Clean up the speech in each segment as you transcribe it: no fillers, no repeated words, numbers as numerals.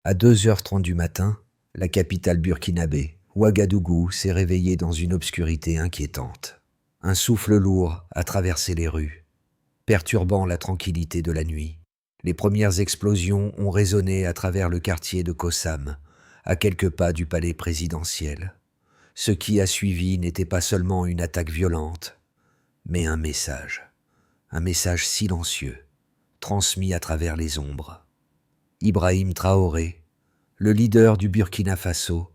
À 2h30 du matin, la capitale burkinabé, Ouagadougou, s'est réveillée dans une obscurité inquiétante. Un souffle lourd a traversé les rues, perturbant la tranquillité de la nuit. Les premières explosions ont résonné à travers le quartier de Kossam, à quelques pas du palais présidentiel. Ce qui a suivi n'était pas seulement une attaque violente, mais un message silencieux, transmis à travers les ombres. Ibrahim Traoré, le leader du Burkina Faso,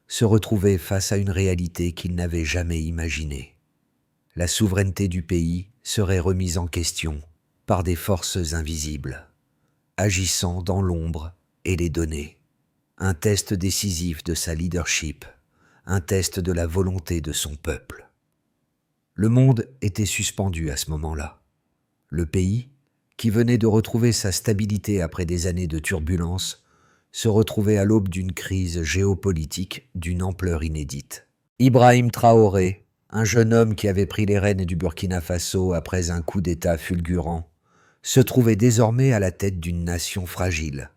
se retrouvait face à une réalité qu'il n'avait jamais imaginée. La souveraineté du pays serait remise en question par des forces invisibles, agissant dans l'ombre et les données. Un test décisif de sa leadership, un test de la volonté de son peuple. Le monde était suspendu à ce moment-là. Le pays, qui venait de retrouver sa stabilité après des années de turbulence, se retrouvait à l'aube d'une crise géopolitique d'une ampleur inédite. Ibrahim Traoré, un jeune homme qui avait pris les rênes du Burkina Faso après un coup d'État fulgurant, se trouvait désormais à la tête d'une nation fragile,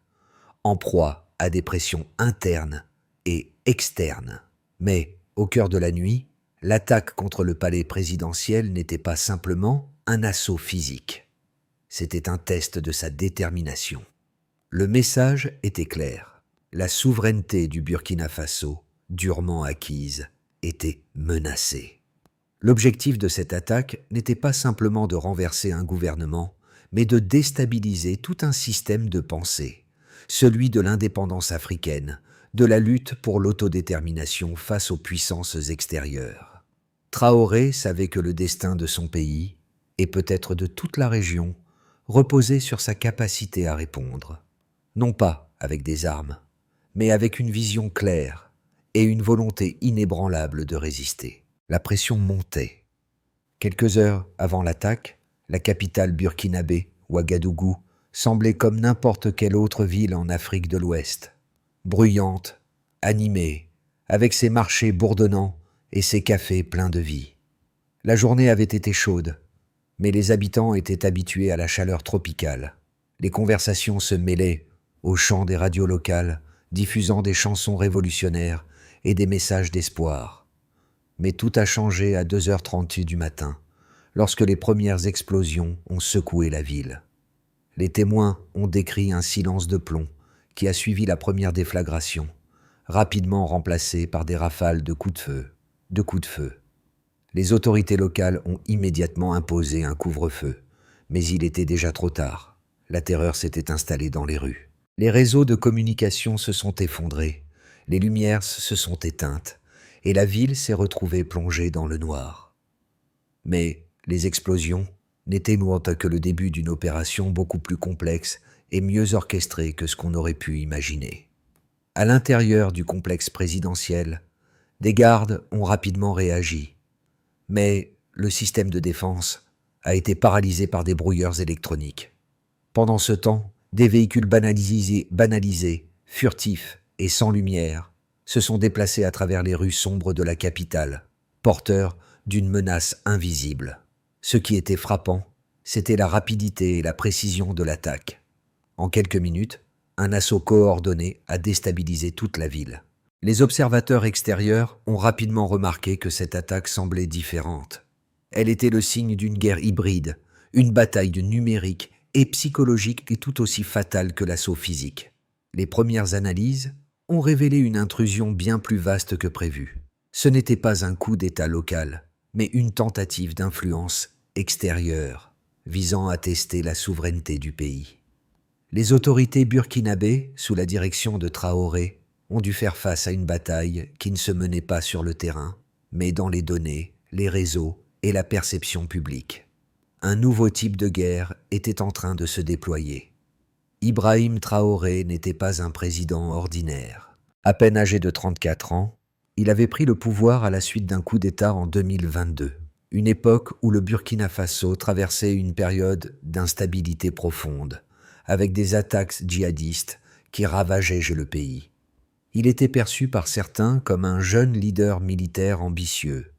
en proie à des pressions internes et externes. Mais, au cœur de la nuit, l'attaque contre le palais présidentiel n'était pas simplement un assaut physique. C'était un test de sa détermination. Le message était clair. La souveraineté du Burkina Faso, durement acquise, était menacée. L'objectif de cette attaque n'était pas simplement de renverser un gouvernement, mais de déstabiliser tout un système de pensée, celui de l'indépendance africaine, de la lutte pour l'autodétermination face aux puissances extérieures. Traoré savait que le destin de son pays, et peut-être de toute la région, reposait sur sa capacité à répondre. Non pas avec des armes, mais avec une vision claire et une volonté inébranlable de résister. La pression montait. Quelques heures avant l'attaque, la capitale burkinabé, Ouagadougou, semblait comme n'importe quelle autre ville en Afrique de l'Ouest. Bruyante, animée, avec ses marchés bourdonnants et ses cafés pleins de vie. La journée avait été chaude, mais les habitants étaient habitués à la chaleur tropicale. Les conversations se mêlaient aux chants des radios locales, diffusant des chansons révolutionnaires et des messages d'espoir. Mais tout a changé à 2h30 du matin, lorsque les premières explosions ont secoué la ville. Les témoins ont décrit un silence de plomb qui a suivi la première déflagration, rapidement remplacé par des rafales de coups de feu. Les autorités locales ont immédiatement imposé un couvre-feu, mais il était déjà trop tard. La terreur s'était installée dans les rues. Les réseaux de communication se sont effondrés, les lumières se sont éteintes, et la ville s'est retrouvée plongée dans le noir. Mais les explosions n'étaient autres que le début d'une opération beaucoup plus complexe et mieux orchestrée que ce qu'on aurait pu imaginer. À l'intérieur du complexe présidentiel, des gardes ont rapidement réagi, mais le système de défense a été paralysé par des brouilleurs électroniques. Pendant ce temps, des véhicules banalisés, furtifs et sans lumière, se sont déplacés à travers les rues sombres de la capitale, porteurs d'une menace invisible. Ce qui était frappant, c'était la rapidité et la précision de l'attaque. En quelques minutes, un assaut coordonné a déstabilisé toute la ville. Les observateurs extérieurs ont rapidement remarqué que cette attaque semblait différente. Elle était le signe d'une guerre hybride, une bataille numérique et psychologique et tout aussi fatale que l'assaut physique. Les premières analyses ont révélé une intrusion bien plus vaste que prévu. Ce n'était pas un coup d'État local, mais une tentative d'influence extérieure visant à tester la souveraineté du pays. Les autorités burkinabées, sous la direction de Traoré, ont dû faire face à une bataille qui ne se menait pas sur le terrain, mais dans les données, les réseaux et la perception publique. Un nouveau type de guerre était en train de se déployer. Ibrahim Traoré n'était pas un président ordinaire. À peine âgé de 34 ans, il avait pris le pouvoir à la suite d'un coup d'État en 2022, une époque où le Burkina Faso traversait une période d'instabilité profonde, avec des attaques djihadistes qui ravageaient le pays. Il était perçu par certains comme un jeune leader militaire ambitieux,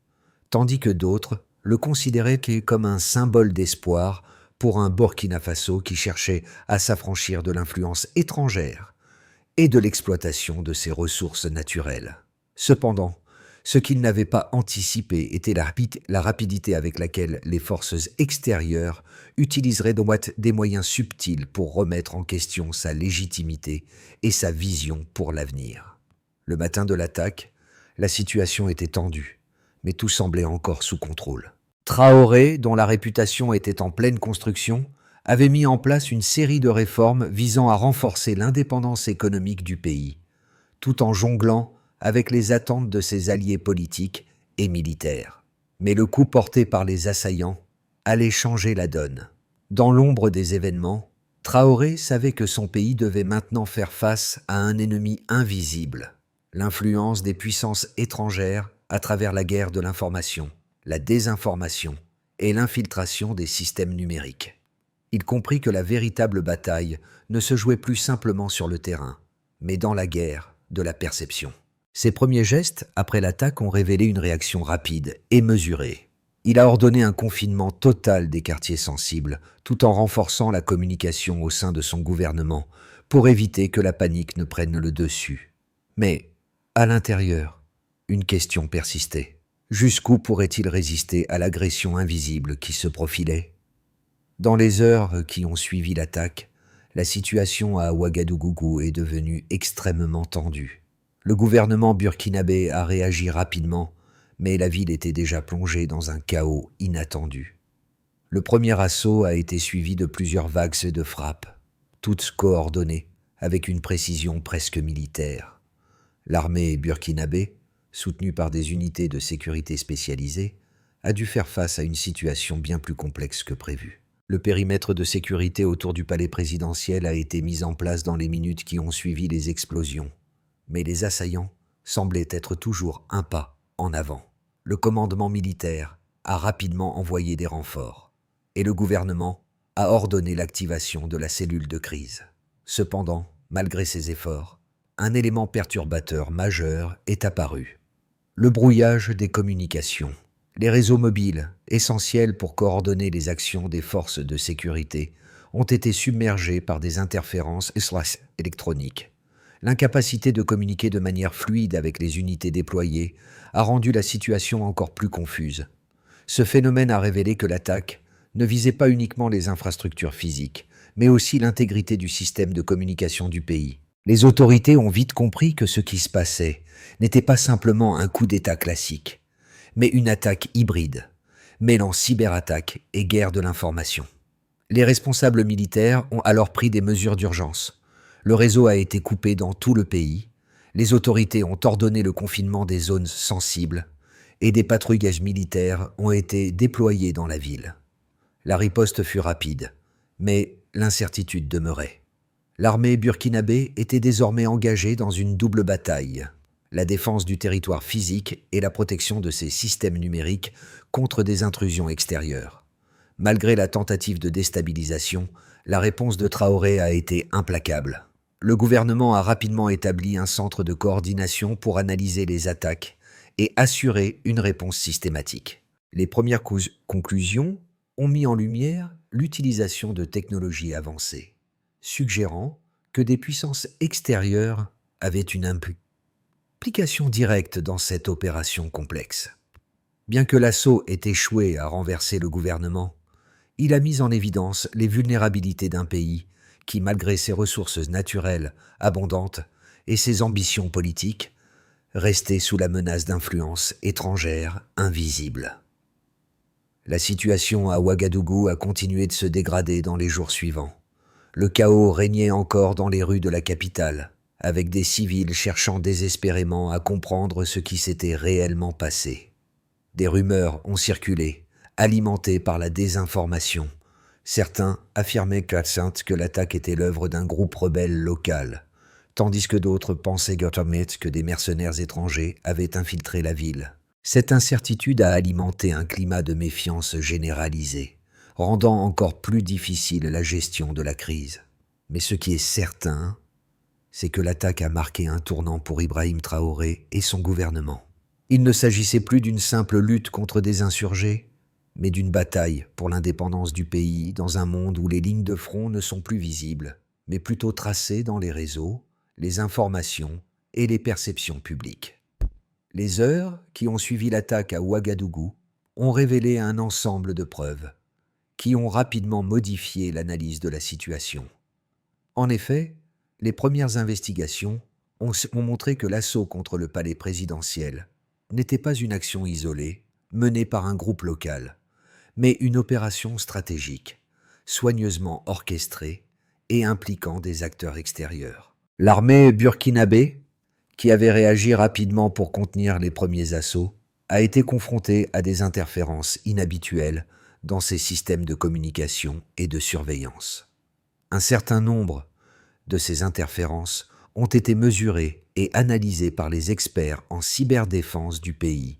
tandis que d'autres le considéraient comme un symbole d'espoir pour un Burkina Faso qui cherchait à s'affranchir de l'influence étrangère et de l'exploitation de ses ressources naturelles. Cependant, ce qu'il n'avait pas anticipé était la rapidité avec laquelle les forces extérieures utiliseraient donc des moyens subtils pour remettre en question sa légitimité et sa vision pour l'avenir. Le matin de l'attaque, la situation était tendue, mais tout semblait encore sous contrôle. Traoré, dont la réputation était en pleine construction, avait mis en place une série de réformes visant à renforcer l'indépendance économique du pays, tout en jonglant avec les attentes de ses alliés politiques et militaires. Mais le coup porté par les assaillants allait changer la donne. Dans l'ombre des événements, Traoré savait que son pays devait maintenant faire face à un ennemi invisible, l'influence des puissances étrangères à travers la guerre de l'information, la désinformation et l'infiltration des systèmes numériques. Il comprit que la véritable bataille ne se jouait plus simplement sur le terrain, mais dans la guerre de la perception. Ses premiers gestes, après l'attaque, ont révélé une réaction rapide et mesurée. Il a ordonné un confinement total des quartiers sensibles, tout en renforçant la communication au sein de son gouvernement, pour éviter que la panique ne prenne le dessus. Mais, à l'intérieur, une question persistait. Jusqu'où pourrait-il résister à l'agression invisible qui se profilait ? Dans les heures qui ont suivi l'attaque, la situation à Ouagadougou est devenue extrêmement tendue. Le gouvernement burkinabé a réagi rapidement, mais la ville était déjà plongée dans un chaos inattendu. Le premier assaut a été suivi de plusieurs vagues de frappes, toutes coordonnées avec une précision presque militaire. L'armée burkinabé, soutenue par des unités de sécurité spécialisées, a dû faire face à une situation bien plus complexe que prévu. Le périmètre de sécurité autour du palais présidentiel a été mis en place dans les minutes qui ont suivi les explosions. Mais les assaillants semblaient être toujours un pas en avant. Le commandement militaire a rapidement envoyé des renforts et le gouvernement a ordonné l'activation de la cellule de crise. Cependant, malgré ces efforts, un élément perturbateur majeur est apparu. Le brouillage des communications. Les réseaux mobiles, essentiels pour coordonner les actions des forces de sécurité, ont été submergés par des interférences électroniques. L'incapacité de communiquer de manière fluide avec les unités déployées a rendu la situation encore plus confuse. Ce phénomène a révélé que l'attaque ne visait pas uniquement les infrastructures physiques, mais aussi l'intégrité du système de communication du pays. Les autorités ont vite compris que ce qui se passait n'était pas simplement un coup d'État classique, mais une attaque hybride, mêlant cyberattaque et guerre de l'information. Les responsables militaires ont alors pris des mesures d'urgence. Le réseau a été coupé dans tout le pays, les autorités ont ordonné le confinement des zones sensibles et des patrouillages militaires ont été déployés dans la ville. La riposte fut rapide, mais l'incertitude demeurait. L'armée burkinabé était désormais engagée dans une double bataille, la défense du territoire physique et la protection de ses systèmes numériques contre des intrusions extérieures. Malgré la tentative de déstabilisation, la réponse de Traoré a été implacable. Le gouvernement a rapidement établi un centre de coordination pour analyser les attaques et assurer une réponse systématique. Les premières conclusions ont mis en lumière l'utilisation de technologies avancées, suggérant que des puissances extérieures avaient une implication directe dans cette opération complexe. Bien que l'assaut ait échoué à renverser le gouvernement, il a mis en évidence les vulnérabilités d'un pays qui, malgré ses ressources naturelles abondantes et ses ambitions politiques, restait sous la menace d'influences étrangères invisibles. La situation à Ouagadougou a continué de se dégrader dans les jours suivants. Le chaos régnait encore dans les rues de la capitale, avec des civils cherchant désespérément à comprendre ce qui s'était réellement passé. Des rumeurs ont circulé, alimentées par la désinformation. Certains affirmaient que l'attaque était l'œuvre d'un groupe rebelle local, tandis que d'autres pensaient que des mercenaires étrangers avaient infiltré la ville. Cette incertitude a alimenté un climat de méfiance généralisé, rendant encore plus difficile la gestion de la crise. Mais ce qui est certain, c'est que l'attaque a marqué un tournant pour Ibrahim Traoré et son gouvernement. Il ne s'agissait plus d'une simple lutte contre des insurgés, mais d'une bataille pour l'indépendance du pays dans un monde où les lignes de front ne sont plus visibles, mais plutôt tracées dans les réseaux, les informations et les perceptions publiques. Les heures qui ont suivi l'attaque à Ouagadougou ont révélé un ensemble de preuves qui ont rapidement modifié l'analyse de la situation. En effet, les premières investigations ont montré que l'assaut contre le palais présidentiel n'était pas une action isolée menée par un groupe local, mais une opération stratégique, soigneusement orchestrée et impliquant des acteurs extérieurs. L'armée burkinabé, qui avait réagi rapidement pour contenir les premiers assauts, a été confrontée à des interférences inhabituelles dans ses systèmes de communication et de surveillance. Un certain nombre de ces interférences ont été mesurées et analysées par les experts en cyberdéfense du pays,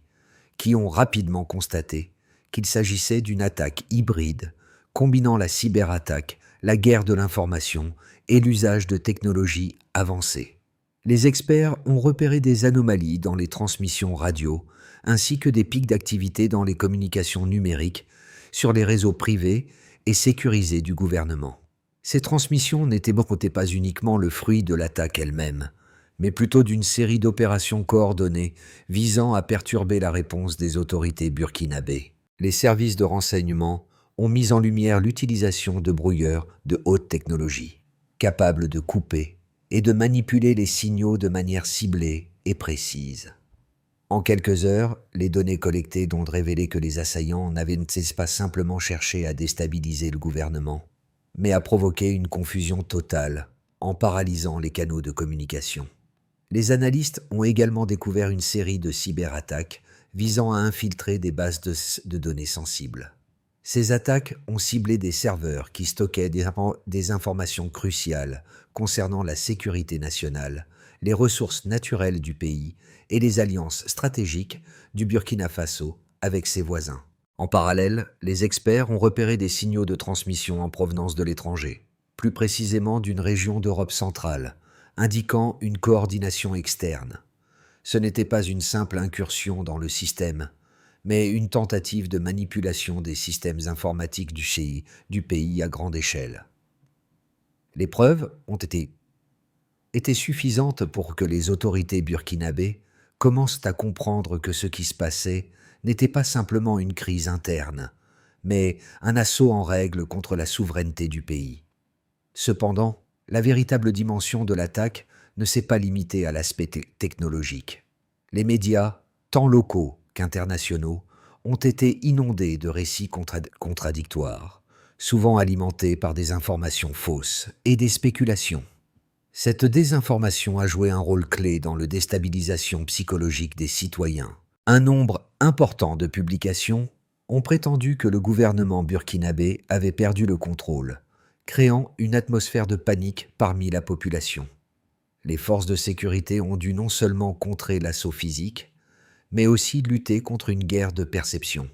qui ont rapidement constaté qu'il s'agissait d'une attaque hybride combinant la cyberattaque, la guerre de l'information et l'usage de technologies avancées. Les experts ont repéré des anomalies dans les transmissions radio ainsi que des pics d'activité dans les communications numériques sur les réseaux privés et sécurisés du gouvernement. Ces transmissions n'étaient pas uniquement le fruit de l'attaque elle-même, mais plutôt d'une série d'opérations coordonnées visant à perturber la réponse des autorités burkinabées. Les services de renseignement ont mis en lumière l'utilisation de brouilleurs de haute technologie, capables de couper et de manipuler les signaux de manière ciblée et précise. En quelques heures, les données collectées ont révélé que les assaillants n'avaient pas simplement cherché à déstabiliser le gouvernement, mais à provoquer une confusion totale en paralysant les canaux de communication. Les analystes ont également découvert une série de cyberattaques visant à infiltrer des bases de données sensibles. Ces attaques ont ciblé des serveurs qui stockaient des informations cruciales concernant la sécurité nationale, les ressources naturelles du pays et les alliances stratégiques du Burkina Faso avec ses voisins. En parallèle, les experts ont repéré des signaux de transmission en provenance de l'étranger, plus précisément d'une région d'Europe centrale, indiquant une coordination externe. Ce n'était pas une simple incursion dans le système, mais une tentative de manipulation des systèmes informatiques du pays à grande échelle. Les preuves ont été suffisantes pour que les autorités burkinabées commencent à comprendre que ce qui se passait n'était pas simplement une crise interne, mais un assaut en règle contre la souveraineté du pays. Cependant, la véritable dimension de l'attaque ne s'est pas limitée à l'aspect technologique. Les médias, tant locaux qu'internationaux, ont été inondés de récits contradictoires, souvent alimentés par des informations fausses et des spéculations. Cette désinformation a joué un rôle clé dans la déstabilisation psychologique des citoyens. Un nombre important de publications ont prétendu que le gouvernement burkinabé avait perdu le contrôle, créant une atmosphère de panique parmi la population. Les forces de sécurité ont dû non seulement contrer l'assaut physique, mais aussi lutter contre une guerre de perception,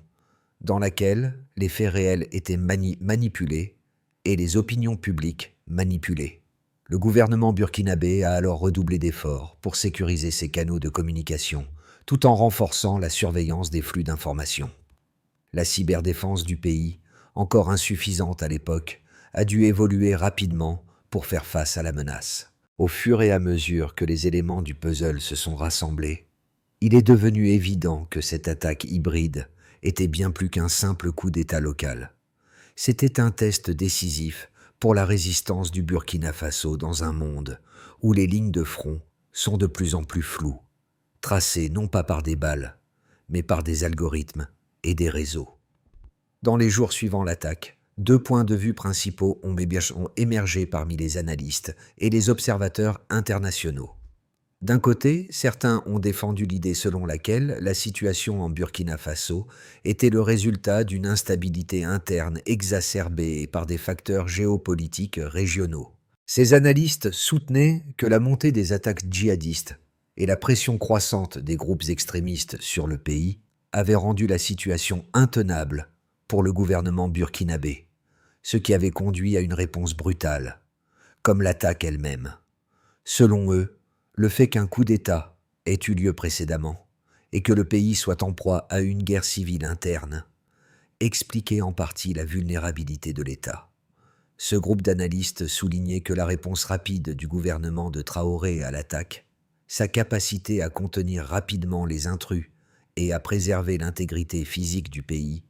dans laquelle les faits réels étaient manipulés et les opinions publiques manipulées. Le gouvernement burkinabé a alors redoublé d'efforts pour sécuriser ses canaux de communication, tout en renforçant la surveillance des flux d'informations. La cyberdéfense du pays, encore insuffisante à l'époque, a dû évoluer rapidement pour faire face à la menace. Au fur et à mesure que les éléments du puzzle se sont rassemblés, il est devenu évident que cette attaque hybride était bien plus qu'un simple coup d'État local. C'était un test décisif pour la résistance du Burkina Faso dans un monde où les lignes de front sont de plus en plus floues, tracées non pas par des balles, mais par des algorithmes et des réseaux. Dans les jours suivant l'attaque, 2 points de vue principaux ont émergé parmi les analystes et les observateurs internationaux. D'un côté, certains ont défendu l'idée selon laquelle la situation en Burkina Faso était le résultat d'une instabilité interne exacerbée par des facteurs géopolitiques régionaux. Ces analystes soutenaient que la montée des attaques djihadistes et la pression croissante des groupes extrémistes sur le pays avaient rendu la situation intenable pour le gouvernement burkinabé, ce qui avait conduit à une réponse brutale, comme l'attaque elle-même. Selon eux, le fait qu'un coup d'État ait eu lieu précédemment et que le pays soit en proie à une guerre civile interne expliquait en partie la vulnérabilité de l'État. Ce groupe d'analystes soulignait que la réponse rapide du gouvernement de Traoré à l'attaque, sa capacité à contenir rapidement les intrus et à préserver l'intégrité physique du pays,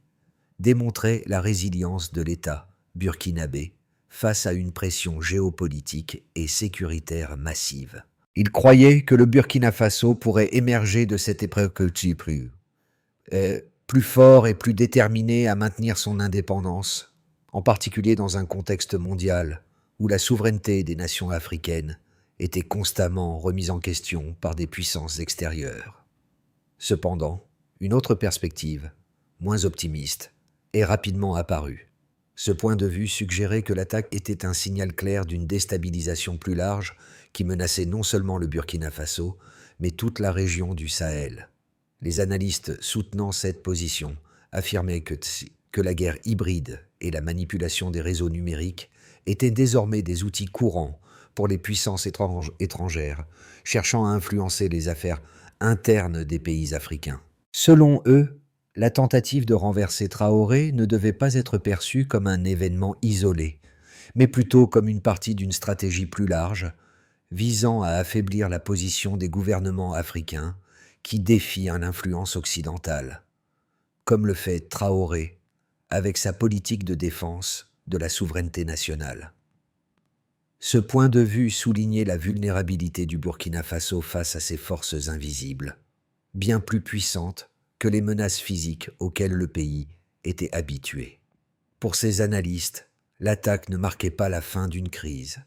démontrait la résilience de l'État burkinabé face à une pression géopolitique et sécuritaire massive. Il croyait que le Burkina Faso pourrait émerger de cette épreuve plus fort et plus déterminé à maintenir son indépendance, en particulier dans un contexte mondial où la souveraineté des nations africaines était constamment remise en question par des puissances extérieures. Cependant, une autre perspective, moins optimiste, est rapidement apparue. Ce point de vue suggérait que l'attaque était un signal clair d'une déstabilisation plus large qui menaçait non seulement le Burkina Faso, mais toute la région du Sahel. Les analystes soutenant cette position affirmaient que la guerre hybride et la manipulation des réseaux numériques étaient désormais des outils courants pour les puissances étrangères cherchant à influencer les affaires internes des pays africains. Selon eux, la tentative de renverser Traoré ne devait pas être perçue comme un événement isolé, mais plutôt comme une partie d'une stratégie plus large, visant à affaiblir la position des gouvernements africains qui défient l'influence occidentale, comme le fait Traoré avec sa politique de défense de la souveraineté nationale. Ce point de vue soulignait la vulnérabilité du Burkina Faso face à ces forces invisibles, bien plus puissantes que les menaces physiques auxquelles le pays était habitué. Pour ces analystes, l'attaque ne marquait pas la fin d'une crise,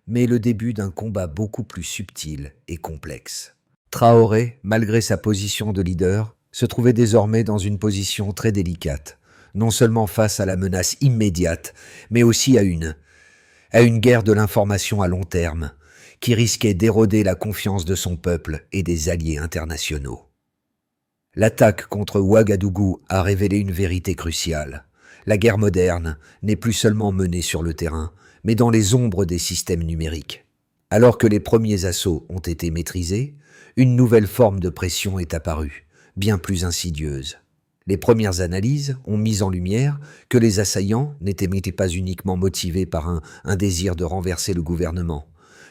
mais le début d'un combat beaucoup plus subtil et complexe. Traoré, malgré sa position de leader, se trouvait désormais dans une position très délicate, non seulement face à la menace immédiate, mais aussi à une guerre de l'information à long terme, qui risquait d'éroder la confiance de son peuple et des alliés internationaux. L'attaque contre Ouagadougou a révélé une vérité cruciale. La guerre moderne n'est plus seulement menée sur le terrain, mais dans les ombres des systèmes numériques. Alors que les premiers assauts ont été maîtrisés, une nouvelle forme de pression est apparue, bien plus insidieuse. Les premières analyses ont mis en lumière que les assaillants n'étaient pas uniquement motivés par un désir de renverser le gouvernement,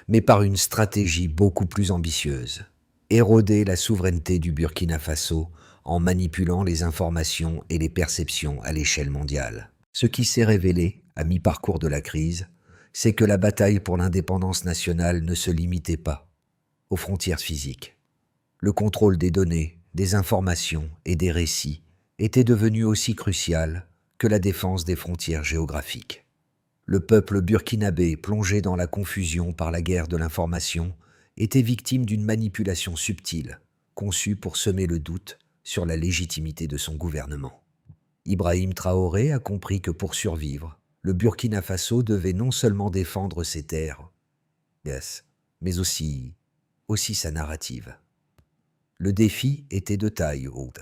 mais par une stratégie beaucoup plus ambitieuse. Éroder la souveraineté du Burkina Faso en manipulant les informations et les perceptions à l'échelle mondiale. Ce qui s'est révélé, à mi-parcours de la crise, c'est que la bataille pour l'indépendance nationale ne se limitait pas aux frontières physiques. Le contrôle des données, des informations et des récits était devenu aussi crucial que la défense des frontières géographiques. Le peuple burkinabé, plongé dans la confusion par la guerre de l'information, était victime d'une manipulation subtile, conçue pour semer le doute sur la légitimité de son gouvernement. Ibrahim Traoré a compris que pour survivre, le Burkina Faso devait non seulement défendre ses terres, mais aussi sa narrative. Le défi était de taille haute.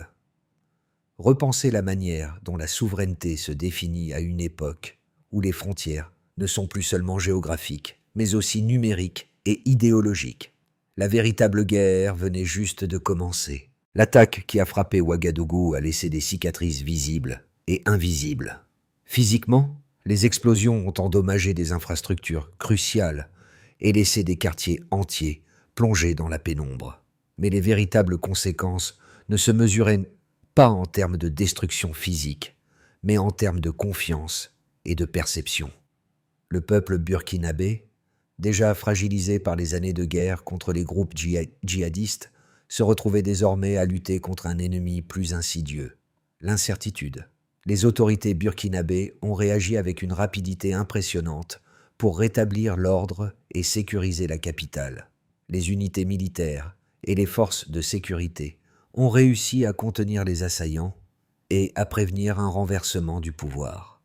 Repenser la manière dont la souveraineté se définit à une époque où les frontières ne sont plus seulement géographiques, mais aussi numériques et idéologiques. La véritable guerre venait juste de commencer. L'attaque qui a frappé Ouagadougou a laissé des cicatrices visibles et invisibles. Physiquement, les explosions ont endommagé des infrastructures cruciales et laissé des quartiers entiers plongés dans la pénombre. Mais les véritables conséquences ne se mesuraient pas en termes de destruction physique, mais en termes de confiance et de perception. Le peuple burkinabé, déjà fragilisé par les années de guerre contre les groupes djihadistes, se retrouvait désormais à lutter contre un ennemi plus insidieux, l'incertitude. Les autorités burkinabées ont réagi avec une rapidité impressionnante pour rétablir l'ordre et sécuriser la capitale. Les unités militaires et les forces de sécurité ont réussi à contenir les assaillants et à prévenir un renversement du pouvoir.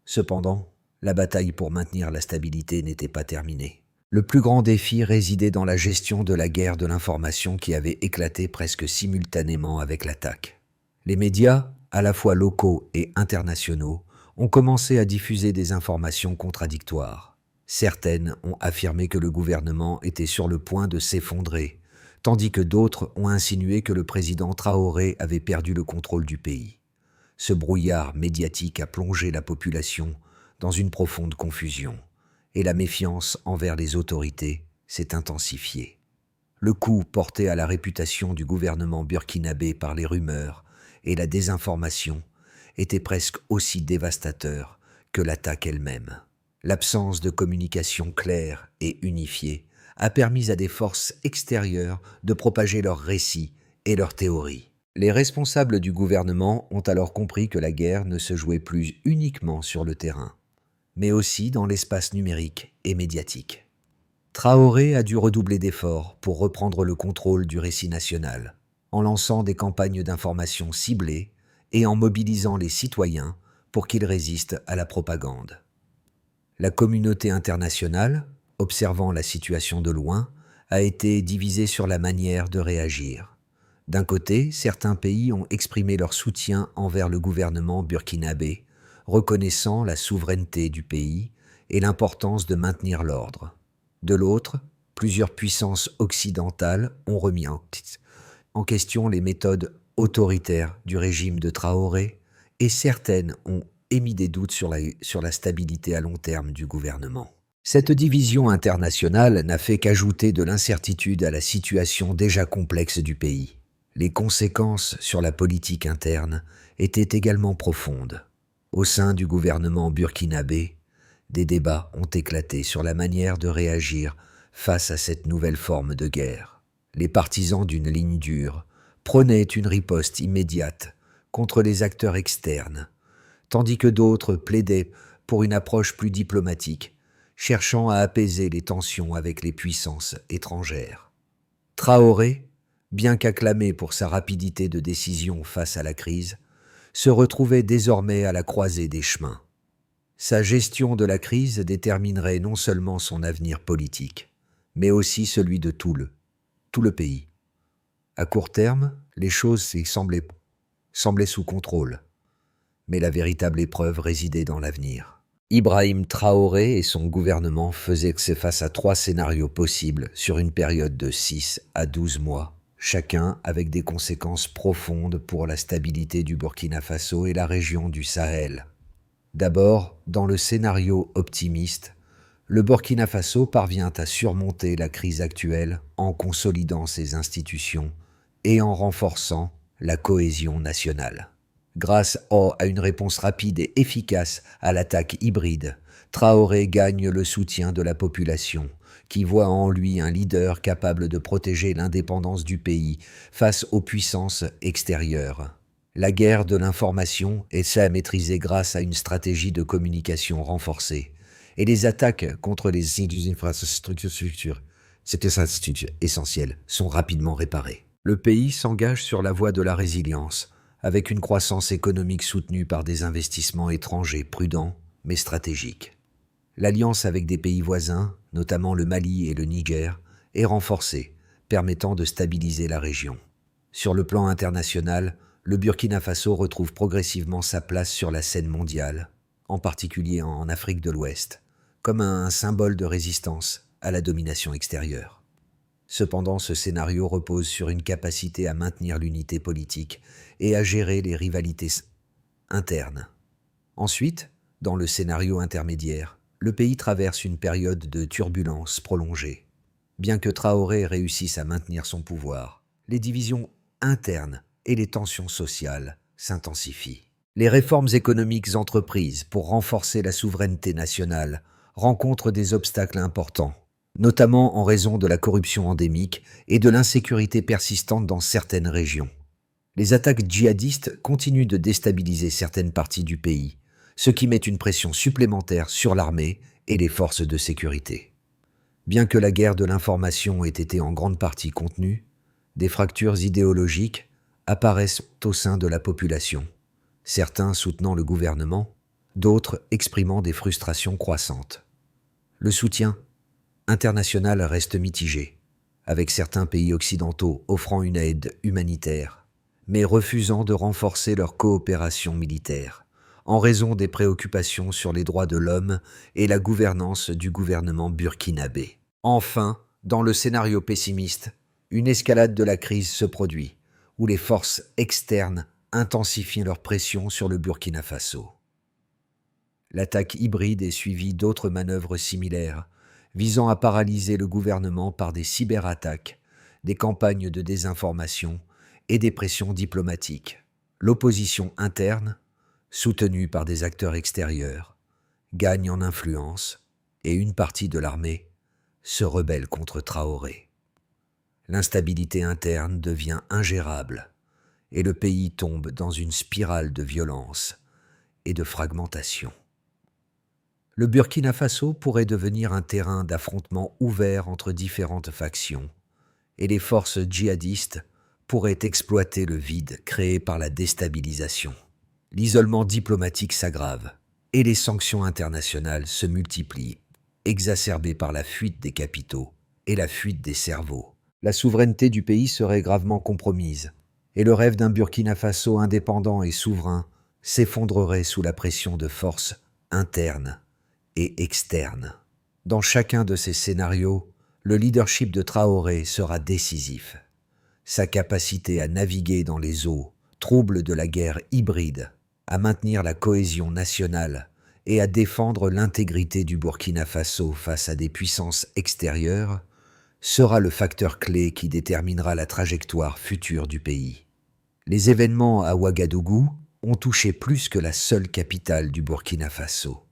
Cependant, la bataille pour maintenir la stabilité n'était pas terminée. Le plus grand défi résidait dans la gestion de la guerre de l'information qui avait éclaté presque simultanément avec l'attaque. Les médias, à la fois locaux et internationaux, ont commencé à diffuser des informations contradictoires. Certaines ont affirmé que le gouvernement était sur le point de s'effondrer, tandis que d'autres ont insinué que le président Traoré avait perdu le contrôle du pays. Ce brouillard médiatique a plongé la population dans une profonde confusion, et la méfiance envers les autorités s'est intensifiée. Le coup porté à la réputation du gouvernement burkinabé par les rumeurs et la désinformation était presque aussi dévastateur que l'attaque elle-même. L'absence de communication claire et unifiée a permis à des forces extérieures de propager leurs récits et leurs théories. Les responsables du gouvernement ont alors compris que la guerre ne se jouait plus uniquement sur le terrain, mais aussi dans l'espace numérique et médiatique. Traoré a dû redoubler d'efforts pour reprendre le contrôle du récit national, en lançant des campagnes d'information ciblées et en mobilisant les citoyens pour qu'ils résistent à la propagande. La communauté internationale, observant la situation de loin, a été divisée sur la manière de réagir. D'un côté, certains pays ont exprimé leur soutien envers le gouvernement burkinabé, reconnaissant la souveraineté du pays et l'importance de maintenir l'ordre. De l'autre, plusieurs puissances occidentales ont remis en question les méthodes autoritaires du régime de Traoré et certaines ont émis des doutes sur la stabilité à long terme du gouvernement. Cette division internationale n'a fait qu'ajouter de l'incertitude à la situation déjà complexe du pays. Les conséquences sur la politique interne étaient également profondes. Au sein du gouvernement burkinabé, des débats ont éclaté sur la manière de réagir face à cette nouvelle forme de guerre. Les partisans d'une ligne dure prônaient une riposte immédiate contre les acteurs externes, tandis que d'autres plaidaient pour une approche plus diplomatique, cherchant à apaiser les tensions avec les puissances étrangères. Traoré, bien qu'acclamé pour sa rapidité de décision face à la crise, se retrouvait désormais à la croisée des chemins. Sa gestion de la crise déterminerait non seulement son avenir politique, mais aussi celui de tout le pays. À court terme, les choses semblaient sous contrôle, mais la véritable épreuve résidait dans l'avenir. Ibrahim Traoré et son gouvernement faisaient face à 3 scénarios possibles sur une période de 6 à 12 mois, chacun avec des conséquences profondes pour la stabilité du Burkina Faso et la région du Sahel. D'abord, dans le scénario optimiste, le Burkina Faso parvient à surmonter la crise actuelle en consolidant ses institutions et en renforçant la cohésion nationale. Grâce à une réponse rapide et efficace à l'attaque hybride, Traoré gagne le soutien de la population, qui voit en lui un leader capable de protéger l'indépendance du pays face aux puissances extérieures. La guerre de l'information est maîtrisée grâce à une stratégie de communication renforcée, et les attaques contre les infrastructures, c'était essentiel, sont rapidement réparées. Le pays s'engage sur la voie de la résilience, avec une croissance économique soutenue par des investissements étrangers prudents mais stratégiques. L'alliance avec des pays voisins, notamment le Mali et le Niger, est renforcée, permettant de stabiliser la région. Sur le plan international, le Burkina Faso retrouve progressivement sa place sur la scène mondiale, en particulier en Afrique de l'Ouest, comme un symbole de résistance à la domination extérieure. Cependant, ce scénario repose sur une capacité à maintenir l'unité politique et à gérer les rivalités internes. Ensuite, dans le scénario intermédiaire, le pays traverse une période de turbulence prolongée. Bien que Traoré réussisse à maintenir son pouvoir, les divisions internes et les tensions sociales s'intensifient. Les réformes économiques entreprises pour renforcer la souveraineté nationale rencontrent des obstacles importants, notamment en raison de la corruption endémique et de l'insécurité persistante dans certaines régions. Les attaques djihadistes continuent de déstabiliser certaines parties du pays, ce qui met une pression supplémentaire sur l'armée et les forces de sécurité. Bien que la guerre de l'information ait été en grande partie contenue, des fractures idéologiques apparaissent au sein de la population, certains soutenant le gouvernement, d'autres exprimant des frustrations croissantes. Le soutien international reste mitigé, avec certains pays occidentaux offrant une aide humanitaire, mais refusant de renforcer leur coopération militaire, en raison des préoccupations sur les droits de l'homme et la gouvernance du gouvernement burkinabé. Enfin, dans le scénario pessimiste, une escalade de la crise se produit, où les forces externes intensifient leur pression sur le Burkina Faso. L'attaque hybride est suivie d'autres manœuvres similaires, visant à paralyser le gouvernement par des cyberattaques, des campagnes de désinformation et des pressions diplomatiques. L'opposition interne, soutenue par des acteurs extérieurs, gagne en influence et une partie de l'armée se rebelle contre Traoré. L'instabilité interne devient ingérable et le pays tombe dans une spirale de violence et de fragmentation. Le Burkina Faso pourrait devenir un terrain d'affrontement ouvert entre différentes factions et les forces djihadistes pourraient exploiter le vide créé par la déstabilisation. L'isolement diplomatique s'aggrave et les sanctions internationales se multiplient, exacerbées par la fuite des capitaux et la fuite des cerveaux. La souveraineté du pays serait gravement compromise et le rêve d'un Burkina Faso indépendant et souverain s'effondrerait sous la pression de forces internes et externes. Dans chacun de ces scénarios, le leadership de Traoré sera décisif. Sa capacité à naviguer dans les eaux troubles de la guerre hybride, à maintenir la cohésion nationale et à défendre l'intégrité du Burkina Faso face à des puissances extérieures, sera le facteur clé qui déterminera la trajectoire future du pays. Les événements à Ouagadougou ont touché plus que la seule capitale du Burkina Faso.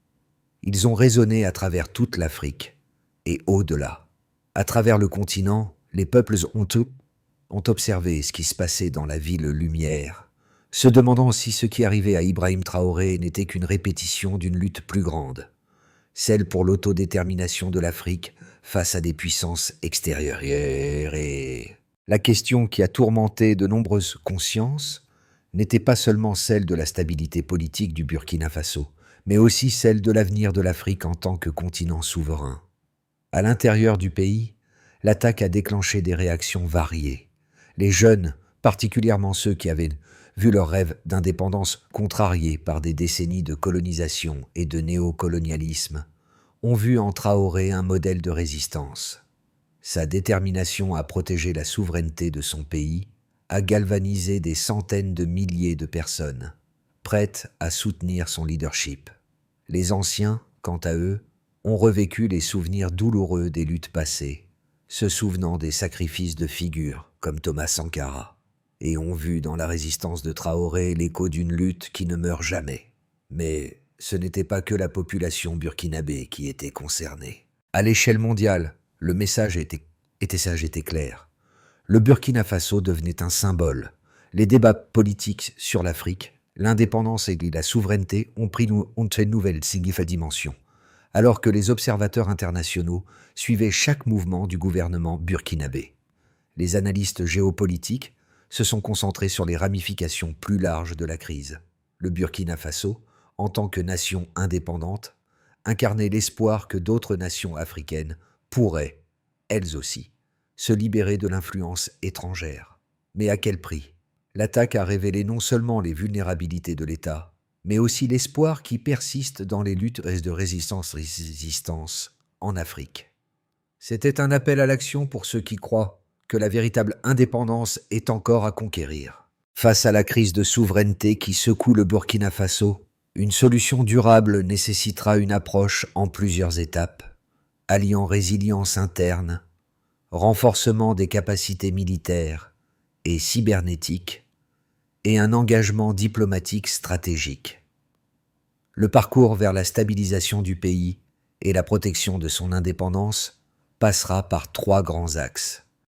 Ils ont résonné à travers toute l'Afrique et au-delà. À travers le continent, les peuples ont observé ce qui se passait dans la ville lumière, se demandant si ce qui arrivait à Ibrahim Traoré n'était qu'une répétition d'une lutte plus grande, celle pour l'autodétermination de l'Afrique face à des puissances extérieures. Et la question qui a tourmenté de nombreuses consciences n'était pas seulement celle de la stabilité politique du Burkina Faso, mais aussi celle de l'avenir de l'Afrique en tant que continent souverain. À l'intérieur du pays, l'attaque a déclenché des réactions variées. Les jeunes, particulièrement ceux qui avaient vu leur rêve d'indépendance contrarié par des décennies de colonisation et de néocolonialisme, ont vu en Traoré un modèle de résistance. Sa détermination à protéger la souveraineté de son pays a galvanisé des centaines de milliers de personnes, prêtes à soutenir son leadership. Les anciens, quant à eux, ont revécu les souvenirs douloureux des luttes passées, se souvenant des sacrifices de figures comme Thomas Sankara, et ont vu dans la résistance de Traoré l'écho d'une lutte qui ne meurt jamais. Mais ce n'était pas que la population burkinabé qui était concernée. À l'échelle mondiale, le message était clair. Le Burkina Faso devenait un symbole. Les débats politiques sur l'Afrique, l'indépendance et la souveraineté ont pris une nouvelle dimension, alors que les observateurs internationaux suivaient chaque mouvement du gouvernement burkinabé. Les analystes géopolitiques se sont concentrés sur les ramifications plus larges de la crise. Le Burkina Faso, en tant que nation indépendante, incarnait l'espoir que d'autres nations africaines pourraient, elles aussi, se libérer de l'influence étrangère. Mais à quel prix ? L'attaque a révélé non seulement les vulnérabilités de l'État, mais aussi l'espoir qui persiste dans les luttes de résistance en Afrique. C'était un appel à l'action pour ceux qui croient que la véritable indépendance est encore à conquérir. Face à la crise de souveraineté qui secoue le Burkina Faso, une solution durable nécessitera une approche en plusieurs étapes, alliant résilience interne, renforcement des capacités militaires et cybernétiques, et un engagement diplomatique stratégique. Le parcours vers la stabilisation du pays et la protection de son indépendance passera par 3 grands axes.